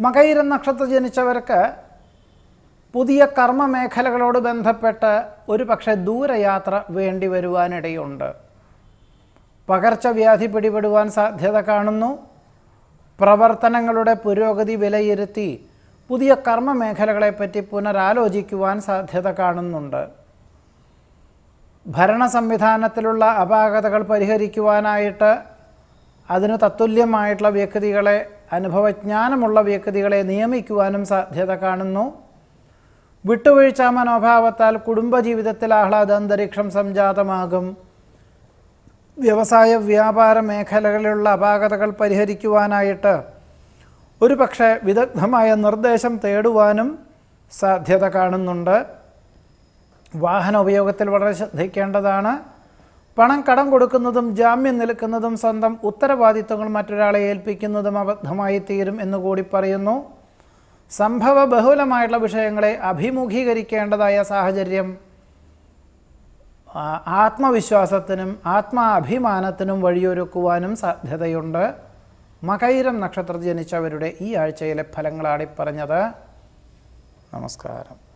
മകയിരം നക്ഷത്രത്തിൽ ജനിച്ചവർക്ക് പുതിയ കർമ്മ മേഖലകളോട് ബന്ധപ്പെട്ട് ഒരു പക്ഷേ ദൂരയാത്ര വേണ്ടി വരുവാനിടയുണ്ട്. പകർച്ചവ്യാധി പിടിപെടുവാൻ സാധ്യത കാണുന്നു. പ്രവർത്തനങ്ങളുടെ പുരോഗതി വിലയിരുത്തി പുതിയ കർമ്മ മേഖലകളെപ്പറ്റി പുനരാലോചിക്കുവാൻ സാധ്യത കാണുന്നുണ്ട്. ഭരണ സംവിധാനത്തിലുള്ള അപാകതകൾ പരിഹരിക്കുവാനായിട്ട് അതിന് തത്തുല്യമായിട്ടുള്ള വ്യക്തികളെ, അനുഭവജ്ഞാനമുള്ള വ്യക്തികളെ നിയമിക്കുവാനും സാധ്യത കാണുന്നു. വിട്ടുവീഴ്ച മനോഭാവത്താൽ കുടുംബജീവിതത്തിൽ ആഹ്ലാദാന്തരീക്ഷം സംജാതമാകും. വ്യവസായ വ്യാപാര മേഖലകളിലുള്ള അപാകതകൾ പരിഹരിക്കുവാനായിട്ട് ഒരു പക്ഷേ വിദഗ്ധമായ നിർദ്ദേശം തേടുവാനും സാധ്യത കാണുന്നുണ്ട്. വാഹന ഉപയോഗത്തിൽ വളരെ ശ്രദ്ധിക്കേണ്ടതാണ്. പണം കടം കൊടുക്കുന്നതും ജാമ്യം നിൽക്കുന്നതും സ്വന്തം ഉത്തരവാദിത്വങ്ങൾ മറ്റൊരാളെ ഏൽപ്പിക്കുന്നതും അബദ്ധമായി തീരും എന്നുകൂടി പറയുന്നു. സംഭവ ബഹുലമായിട്ടുള്ള വിഷയങ്ങളെ അഭിമുഖീകരിക്കേണ്ടതായ സാഹചര്യം ആത്മവിശ്വാസത്തിനും ആത്മാഭിമാനത്തിനും വഴിയൊരുക്കുവാനും സാധ്യതയുണ്ട്. മകയിരം നക്ഷത്രത്തിൽ ജനിച്ചവരുടെ ഈ ആഴ്ചയിലെ ഫലങ്ങളാണ് പറഞ്ഞത്. നമസ്കാരം.